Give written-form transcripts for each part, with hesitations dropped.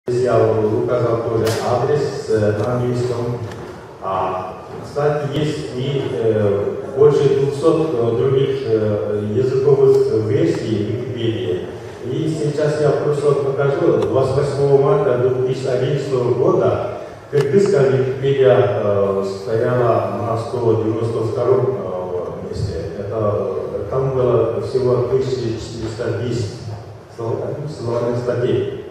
Я указал тоже адрес на английском. Кстати, есть и больше 200 других языковых версий Википедии. И сейчас я просто покажу. 28 марта 2011 года кыргызская Википедия стояла на 192 месте. Там было всего 1410 словарных статей.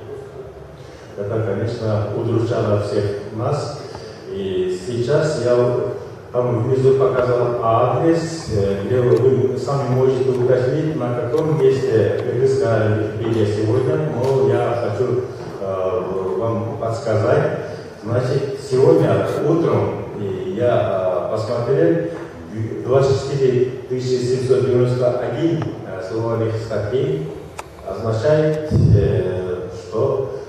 Это, конечно, удручало всех нас. И сейчас я там внизу показал адрес, где вы сами можете уточнить, на каком месте кыргызская Википедия сегодня. Но я хочу вам подсказать. Значит, сегодня утром я посмотрел 24 791 словарных статей. Означает, что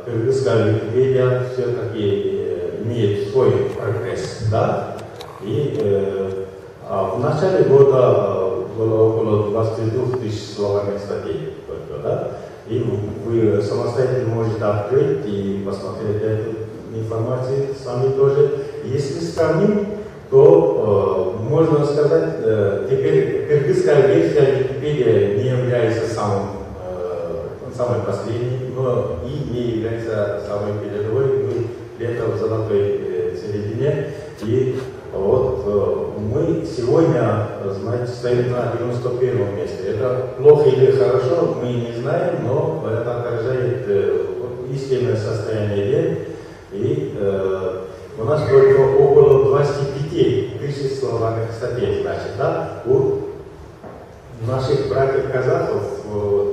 кыргызская Википедия все-таки имеет свой прогресс, да? И в начале года было около 22 тысяч словарных статей только, да? И вы самостоятельно можете открыть и посмотреть эту информацию сами тоже. Если сравним, то можно сказать, теперь кыргызская версия Википедии не является самой последней, но и не является самой передовой, мы где-то в золотой середине. И вот мы сегодня, знаете, стоим на 91 месте. Это плохо или хорошо, мы не знаем, но это отражает истинное состояние дел. И у нас только около 25 тысяч словарных статей, значит, да? У наших братьев-казахов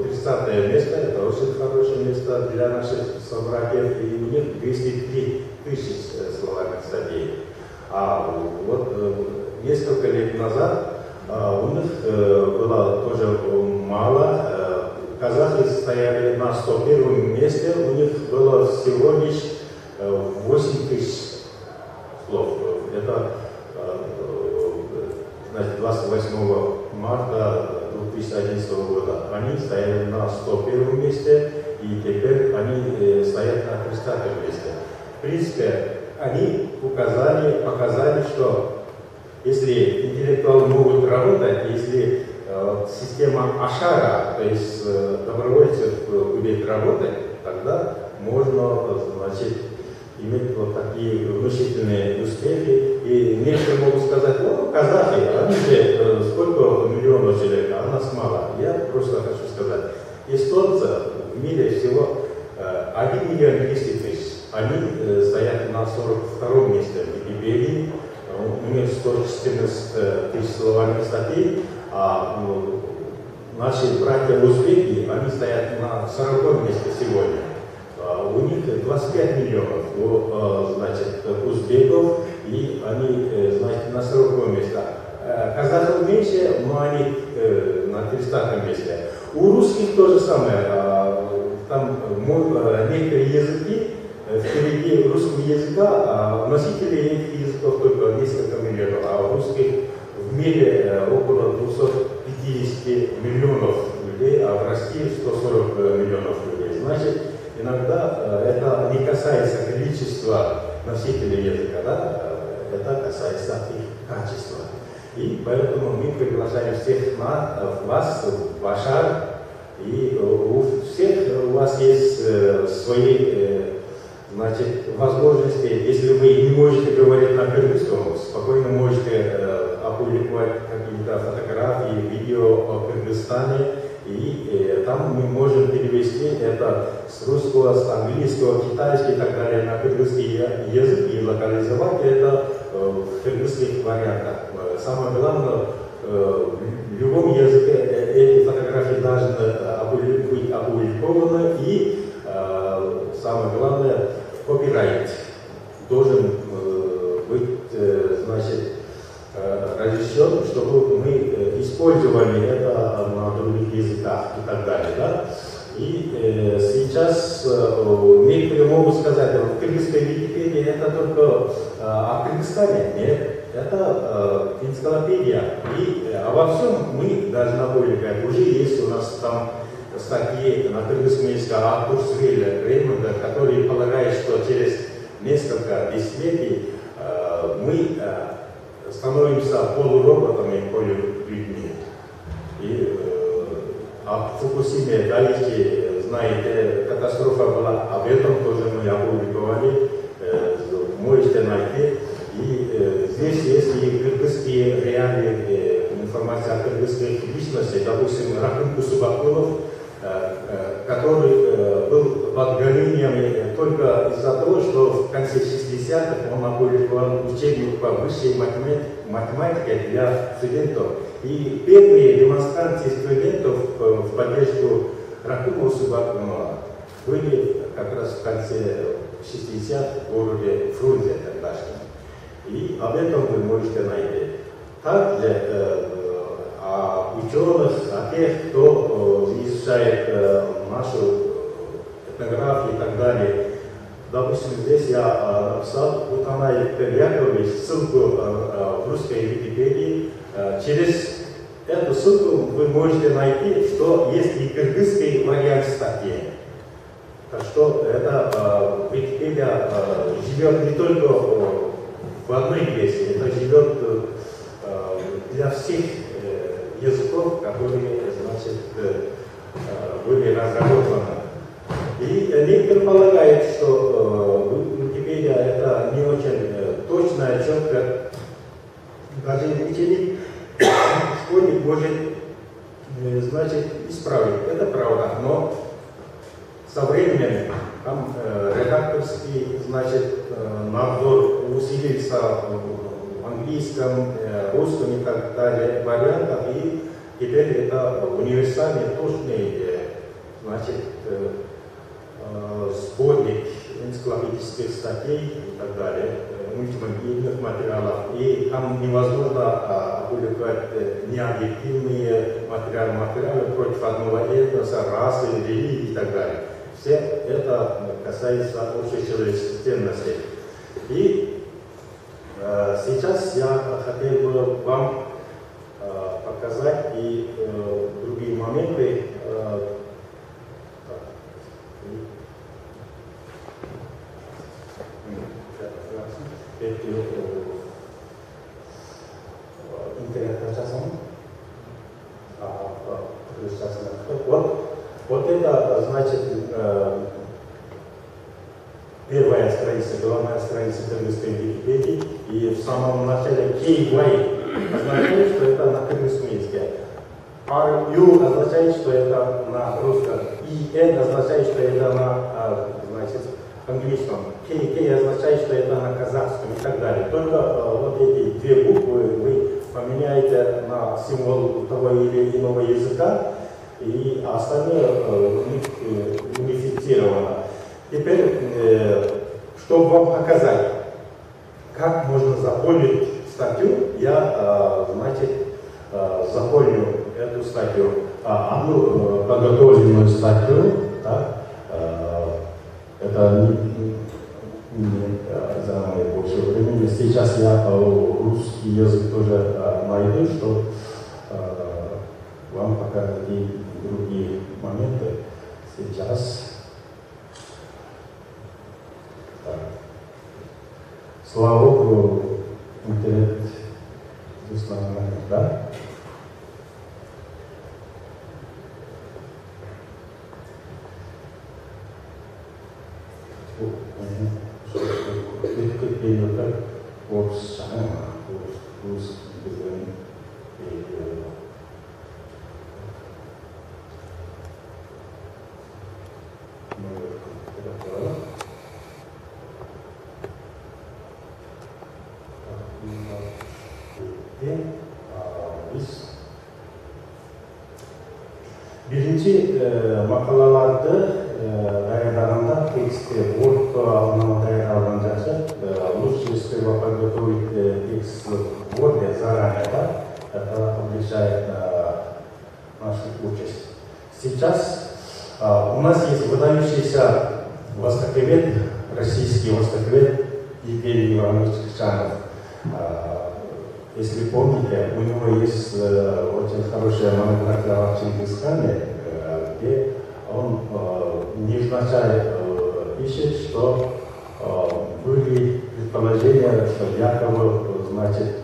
30 место, это очень хорошее место для наших собратьев, и у них 203 тысячи словарных статей. А вот несколько лет назад у них было тоже мало. Казахи стояли на 101 месте, у них было всего лишь 8 тысяч слов. Это значит, 28 марта 2011 года они стояли на 101 месте, и теперь они стоят на 30 месте. В принципе, они показали, что если интеллектуалы могут работать, если система Ашара, то есть добровольцев, будет работать, тогда можно, значит, иметь вот такие внушительные успехи. И некоторые могут сказать: о, казахи, они же сколько миллионов человек, а нас мало. Я просто хочу сказать, эстонцев в мире всего 1 миллион 200 тысяч. Они стоят на 42 месте в Википедии, у них 114 тысяч словарных статей, а наши братья-узбеки, они стоят на 40 месте сегодня. У них 25 миллионов, значит, узбеков, и они, значит, на 40 месте. Казахов меньше, но они на 30 месте. У русских то же самое. Там некоторые языки впереди русского языка, а носителей этих языков только несколько миллионов, а у русских в мире около 250 миллионов людей, а в России 140 миллионов людей. Значит, иногда это не касается количества носителей языка, да? Это касается их качества. И поэтому мы приглашаем всех вас в Ашар, и у всех у вас есть свои, значит, возможности. Если вы не можете говорить на кыргызском, спокойно можете опубликовать какие-то фотографии, видео о Кыргызстане. И там мы можем перевести это с русского, с английского, китайского и так далее на кыргызский язык и локализовать это в кыргызских вариантах. Самое главное, в любом языке эти фотографии должны быть опубликованы, и самое главное, копирайт должен быть, значит, разрешен, чтобы мы использовали это на других языках и так далее, да? И сейчас некоторые могут сказать, в кыргызской Википедии это только о Кыргызстане. Нет, это энциклопедия. И обо всем мы должны публиковать. Уже есть у нас там статьи на кыргызском языке Артур Свеля Реймонда, десятилетий мы становимся полуроботами, полулюдьми. И о Фукусиме, Галичи, знаете, катастрофа была, об этом тоже мы опубликовали, можете найти. И здесь есть и кыргызские реалии, информация о кыргызских личностях, допустим, Рахим Кусубакулов, который был под гонениями только из-за того, что в конце 60-х он опубликовал учебник по высшей математике для студентов. И первые демонстрации студентов в поддержку Рахима Кусубакулова были как раз в конце 60-х в городе Фрунзе тогдашнем. И об этом вы можете найти. Также о ученых, о тех, кто изучает нашу этнографию и так далее. Допустим, здесь я написал Кутанай Яковлевич ссылку в русской Википедии. Через эту ссылку вы можете найти, что есть и кыргызский вариант статьи. Так что это Википедия живет не только в одной версии, это живет для всех языков, которые, значит, были разработаны. И некоторые полагают, что Википедия это не очень точная, четкая. Даже ученик, школьник может, значит, исправить. Это правда, но со временем там редакторский, значит, надзор усилится в английском, русском и так далее вариантах, и теперь это универсальный, точный, значит, сборник энциклопедических статей и так далее, мультимедийных материалов, и там невозможно опубликовать необъективные материалы против одного этноса, расы, религии и так далее. Все это касается общечеловеческих ценностей. И сейчас я хотел бы вам показать и другие моменты. Вот это, значит, первая страница, главная страница кыргызской Википедии, и в самом начале KY означает, что это на кыргызском языке. RU означает, что это на русском, EN означает, что это на, значит, английском, KK означает, что это на казахском и так далее. Только вот эти две буквы вы поменяете на символ того или иного языка, и остальное унифицировано. Теперь, чтобы вам показать, как можно заполнить статью, я, значит, заполню эту статью, одну подготовленную статью, да, это не занимает больше времени. Сейчас я русский язык тоже найду, что вам показать и другие моменты. Сейчас. Так. Слава Богу, интернет здесь нормально, да? Биринчи макалаларды даярдаганда текстте Word алдынан даярдалган жакшы. Лучше, если вы подготовите текст в Word заранее, да? Это облегчает нашу участь. Сейчас у нас есть выдающийся востоковед, российский востоковед Евгений Иванович Кшанов. Если помните, у него есть очень хорошая монография о Чингисхане, где он невзначай пишет, что были предположение, что якобы, значит,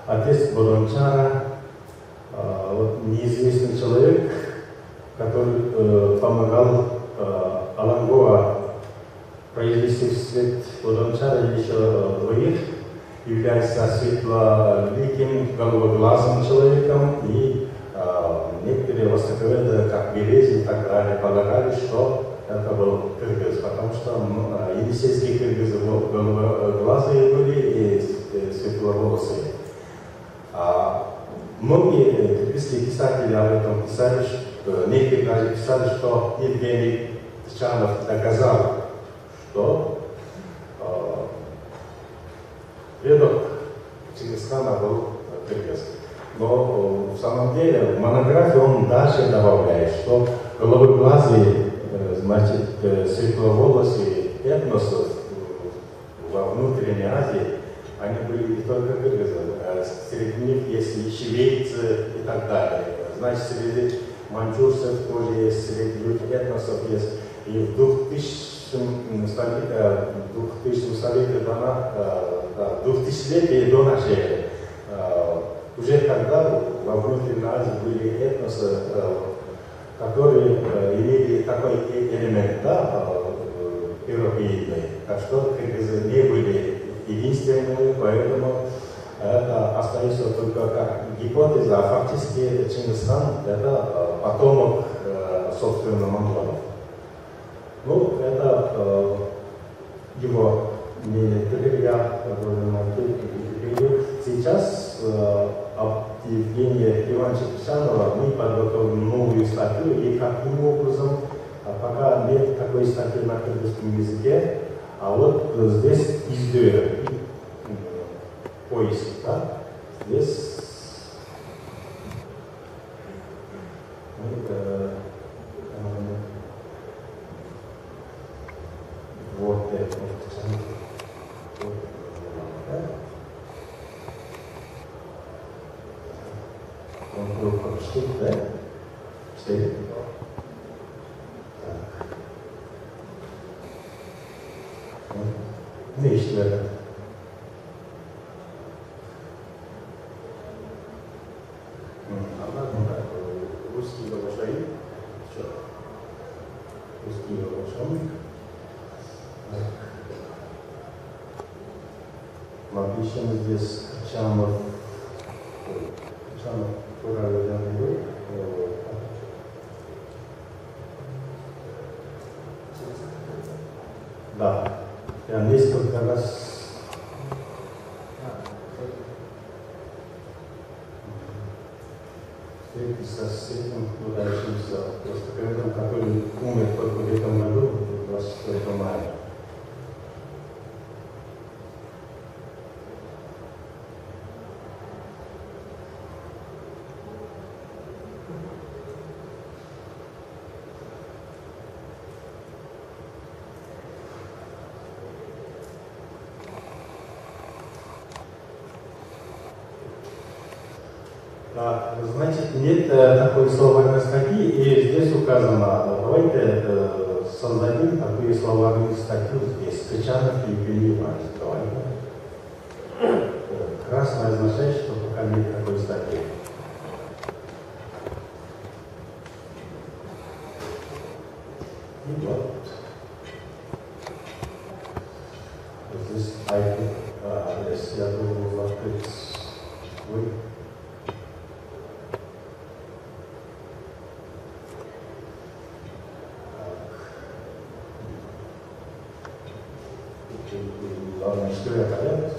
отец Бодончара, неизвестный человек, который помогал Алангова произвести в свет Бодончара еще двоих, является светлоликим, голубоглазым человеком, и некоторые востоковеды, как Березин и так далее, полагали, что это был кыргыз, потому что енисейские кыргызы голубоглазые были и светловолосые. Многие кыргызские писатели об этом писали, некоторые даже писали, что Евгений Тчанов доказал, что предок Чингисхана был кыргыз. Но в самом деле в монографии он дальше добавляет, что голубоглазые, значит, светловолосые этносы во внутренней Азии, они были не только кыргызы, а среди них есть и чилийцы и так далее. Значит, среди маньчжурцев тоже есть, среди этносов есть. И в 2000 2000-летие до нашей эры, уже тогда во внутренней Азии были этносы, которые имели такой элемент, да, европеидный. Так что кыргызы не были единственными, поэтому это остается только как гипотеза, а фактически Чингисхан это потомок, собственно, монголов. Ну, это его мнение. Теперь я говорю. Сейчас об Евгении Ивановиче Тчанове мы подготовим новую статью, и каким образом, пока нет такой статьи на кыргызском языке, а вот здесь издő поиск, да? Здесь вот это. Он был почти, да? Все? Ne işler? Anladım da русский говорит, что русский говорит. Напишем здесь Тчанов, правильно. Да. Я несколько раз встретился с этим трудящимся востоковедом, который умер только в этом году, 24 мая. Значит, нет такой словарной статьи, и здесь указано, давайте создадим такую словарную статью здесь. Тчанов Евгений Иванович. Давайте. Красное означает, что пока нет такой статьи. И вот. Здесь адрес, я думаю, открыть свой. Главное, что я порядок.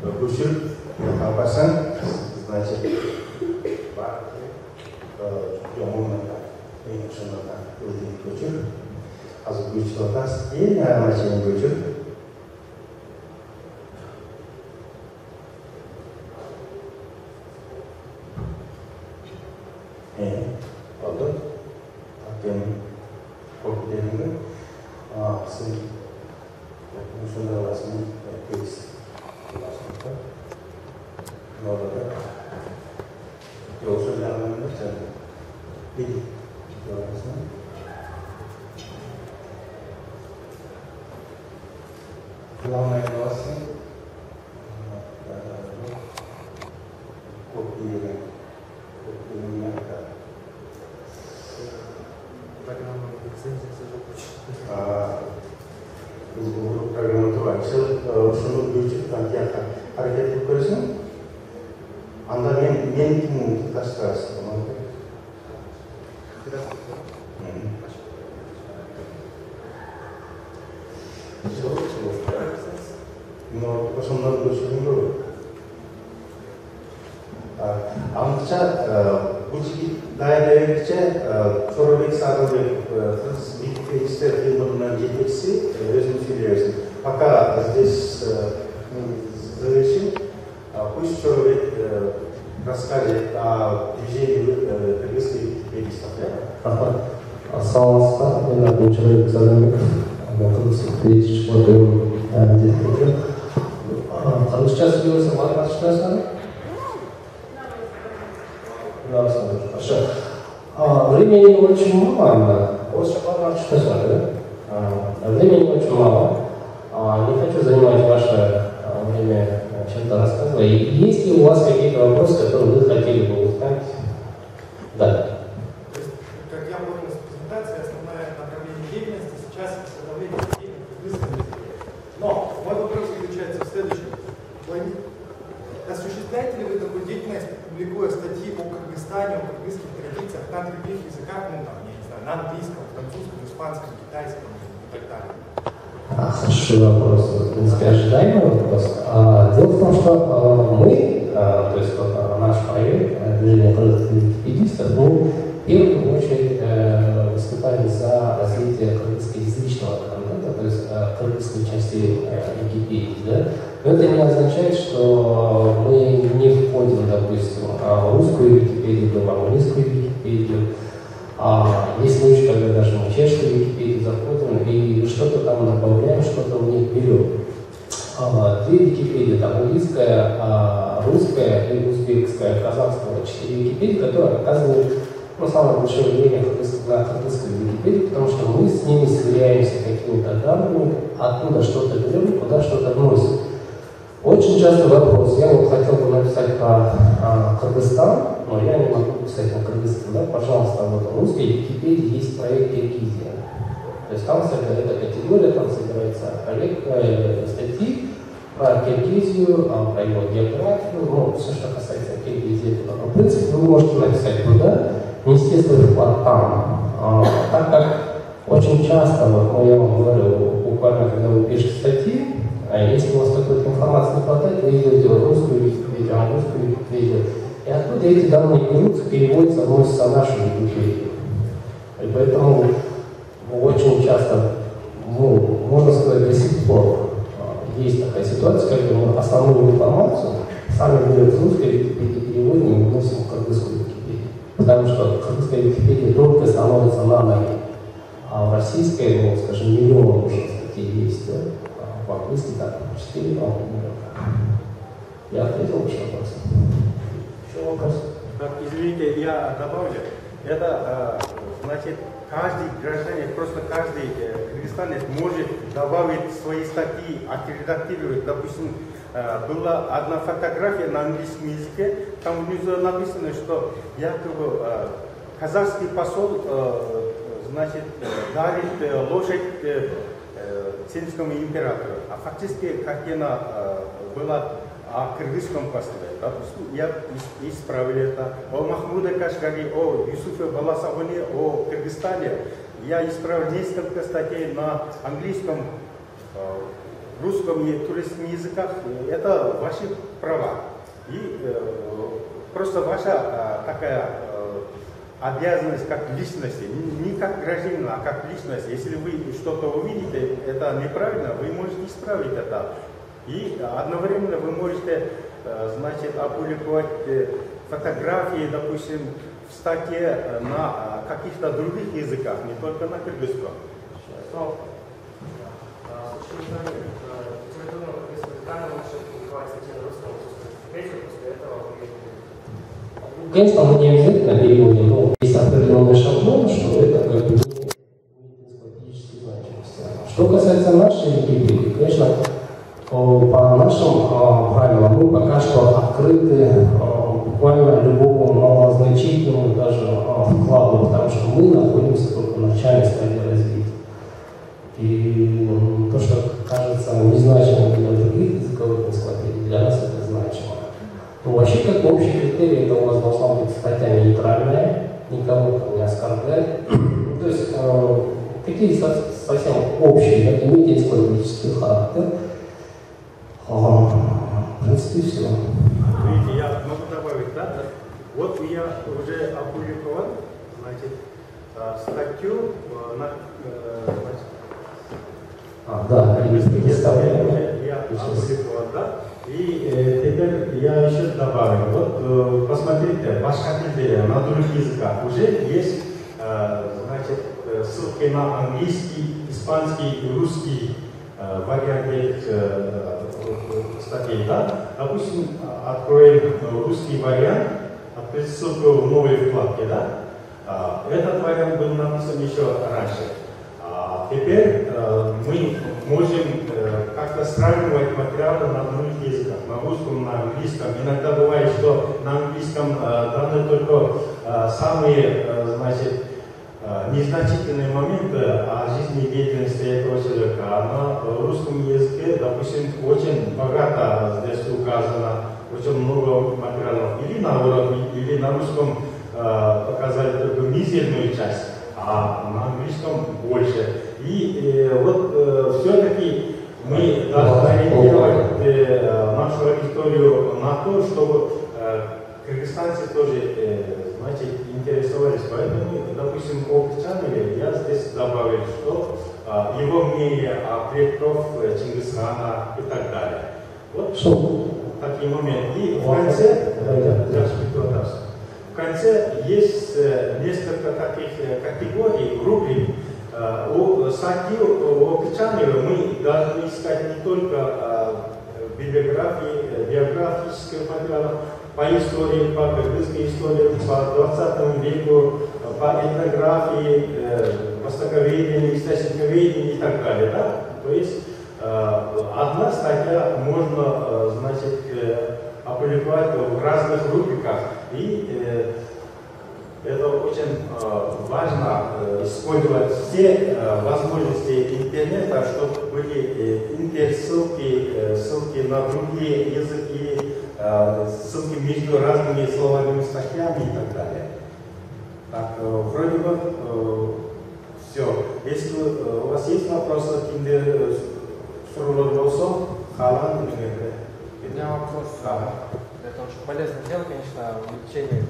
Выпущен. Опасан. Значит, Йомуната. И Шаната. Выпущен. Озвучил нас. И начали выпущен. Потом. Потом. Sim. No știu de la sunt text. Nu da. Eu sunt de la mână. Bine. Eu sunt. Главное голосы. Программа шunu бюджеттен тияққа қарекет қылып көрсең, анда мен кімнің тұтастырасың? Но ошондон көрсөтүң көрбү. Андыкча бул жигит дайрекче Чоробек Садырбек кыз Википедия фильминин жетекчиси өзүң сүйлөбөсүң. Пока здесь завершим, пусть Чоробек расскажет о движении кыргызской википедистов. Ассалаумалейкум, мен атын Чоробек Садырбек, кыргызстан википедия директору. Кыргызча сөйлөсөм, аны түшүнөсүң? Хорошо. Времени очень мало, времени очень мало. Не хочу занимать ваше время чем-то рассказывая. Есть ли у вас какие-то вопросы, которые вы хотели бы узнать? Да. Как я понял из презентации, основное направление деятельности сейчас изготовление деятельности. Но мой вопрос заключается в следующем. Осуществляете ли вы такую деятельность, публикуя статьи о Кыргызстане, о кыргызских традициях на других языках, ну там, я не знаю, на английском, французском, испанском, китайском и так далее? Хороший вопрос, в принципе, ожидаемый вопрос. Дело в том, что мы, то есть наш проект, движение кыргызских википедистов, мы в первую очередь выступаем за развитие кыргызскоязычного контента, то есть кыргызской части Википедии. Да? Но это не означает, что мы не входим, допустим, в русскую Википедию, в английскую Википедию. Есть случаи, когда даже мы в чешскую Википедию заходим и что-то там добавляем, что-то у них берем. Две Википедии, там английская, русская и узбекская, казахская, 4 Википедии, которые оказывают самое большое влияние на кыргызскую Википедию, потому что мы с ними сверяемся какими-то данными, откуда что-то берем, куда что-то вносим. Очень часто вопрос, я вот хотел бы написать про Кыргызстан, но я не могу писать на кыргызском, да, пожалуйста, вот в русской Википедии есть проект Киргизия. То есть там эта категория, там собирается статьи про Киргизию, про его географию, ну, все, что касается Киргизии. В принципе, вы можете написать туда, нести свой вклад там. Так как очень часто, вот, я вам говорю, буквально, когда вы пишете статьи, если у вас какой-то информации не хватает, вы идете в русскую Википедию, английскую Википедию, и оттуда эти данные берутся, переводятся, вносятся в нашу Википедию. И поэтому очень часто, можно сказать, до сих пор есть такая ситуация, когда мы основную информацию сами берем с русской Википедии, переводим и вносим в кыргызскую Википедию. Потому что кыргызская Википедия только становится на ноги, а в российской, скажем, миллион уже статей есть, да? По-английски так, 4, по-моему. Я ответил ваш вопрос. Еще вопрос? Извините, я добавлю. Это значит, каждый гражданин, просто каждый кыргызстанец может добавить свои статьи, отредактировать. Допустим, была одна фотография на английском языке, там внизу написано, что якобы казахский посол, значит, дарит лошадь Цинскому императору. А фактически картина была о кыргызском после. Допустим, я исправил это. О Махмуде Кашгари, о Юсуфе Баласагуне, о Кыргызстане. Я исправил несколько статей на английском, русском и турецком языках. Это ваши права. И просто ваша такая обязанность как личности, не как гражданина, а как личность. Если вы что-то увидите, это неправильно, вы можете исправить это. И одновременно вы можете, значит, опубликовать фотографии, допустим, в статье на каких-то других языках, не только на кыргызском. Конечно, мы не обязательно переводим, но есть определенный шаблон, что это как бы не имеет энциклопедической значимости. Что касается нашей Википедии, конечно, По нашим правилам мы пока что открыты буквально любому малозначительному даже вкладу, потому что мы находимся только в начальной стадии развития. И то, что кажется незначимым для других языковых энциклопедий, для нас это значимо. Ну, вообще, как общий критерий, это у нас должна быть статья нейтральная, никого не оскорблять. То есть такие совсем общие, как имеют энциклопедический характер. В принципе, все. Видите, я могу добавить, да? Вот я уже опубликовал, значит, статью на, да, я опубликовал, да? И теперь я еще добавлю. Вот посмотрите, башкирский на других языках уже есть, значит, ссылки на английский, испанский и русский вариант этих статей, да? Допустим, откроем русский вариант, открыть ссылку в новой вкладке, да? Этот вариант был написан еще раньше. Теперь мы можем как-то сравнивать материалы на других языках, на русском, на английском. Иногда бывает, что на английском даны только самые, значит, незначительные моменты о жизнедеятельности этого человека. А на русском языке, допустим, очень богато здесь указано, очень много материалов. Или на уровне, или на русском показали только мизерную часть, а на английском больше. И вот все-таки мы должны ориентировать нашу аудиторию на то, чтобы кыргызстанцы тоже, значит, интересовались. Поэтому, допустим, о Кычанове я здесь добавил, что его мнение о предков Чингисхана и так далее. Вот такие моменты. И в конце есть несколько таких категорий, рубрик. У статьи о Кычанове мы должны искать не только биографических материалов, по истории, по кыргызской истории, по 20 веку, по этнографии, востоковедению, источниковедению и так далее. Да? То есть одна статья можно, значит, опубликовать в разных рубриках. И это очень важно использовать все возможности интернета, чтобы были интерссылки, ссылки на другие языки, ссылки между разными словарными статьями и так далее. Так, вроде бы все. Если у вас есть вопросы, Халан, у меня вопрос. Это очень полезное дело, конечно, увеличение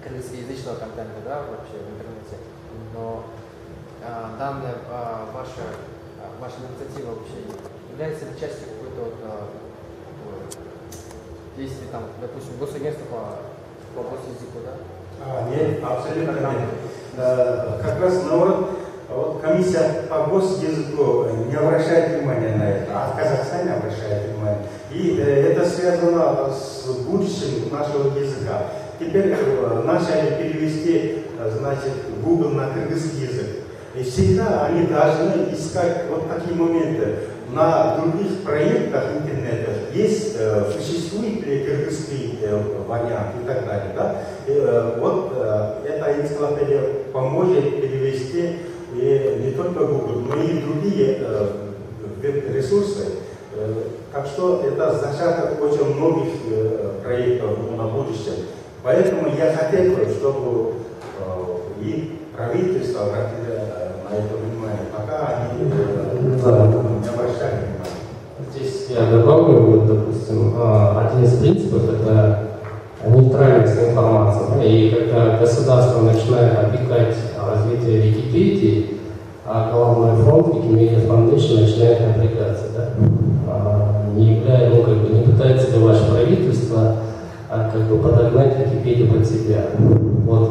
кыргызскоязычного контента, да, вообще в интернете. Но данная ваша инициатива вообще является ли частью какой-то действий, там, допустим, госагентства по госязыку, да? Нет, абсолютно нет. Как раз наоборот, вот комиссия по госязыку не обращает внимания на это, а в Казахстане обращает внимание. И это связано с будущим нашего языка. Теперь начали перевести, значит, Google на кыргызский язык. И всегда они должны искать вот такие моменты. На других проектах интернета есть, существует ли кыргызский вариант и так далее. Да? И, вот эта энциклопедия поможет перевести и не только Google, но и другие веб-ресурсы. Так что это зачаток очень многих проектов на будущее. Поэтому я хотел бы, чтобы и правительство обратили на это внимание, пока они не обращали внимания. Здесь я добавлю, вот, допустим, один из принципов – это нейтральность информации. Да? И когда государство начинает опекать развитие Википедии, а головной фонд Wikimedia Foundation начинает напрягаться, да? Не пытается ли ваше правительство подогнать Википедию под себя. Вот,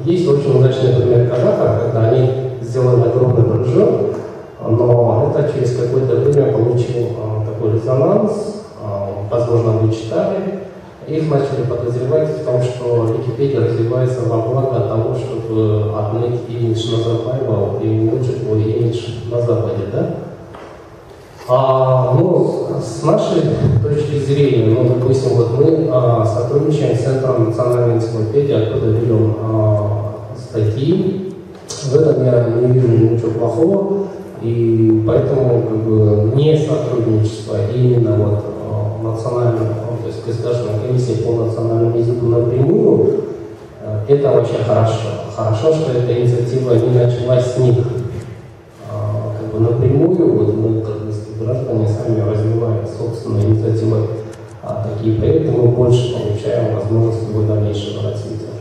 есть очень удачный пример казахов, когда они сделали огромный прыжок, но это через какое-то время получил такой резонанс, возможно, вы читали, их начали подозревать в том, что Википедия развивается во благо того, чтобы отмыть имидж Назарбаева и улучшить его имидж на Западе, да? Ну, с нашей точки зрения, ну, допустим, вот мы сотрудничаем с Центром национальной энциклопедии, оттуда берем статьи. В этом я не вижу ничего плохого, и поэтому как бы не сотрудничество именно вот национальной, то есть государственной комиссии по национальному языку напрямую, это очень хорошо. Хорошо, что эта инициатива не началась с них. Как бы напрямую, вот мы, кыргызские граждане, сами развиваем собственной инициативой такие проекты, мы больше получаем возможности его дальнейшего развития.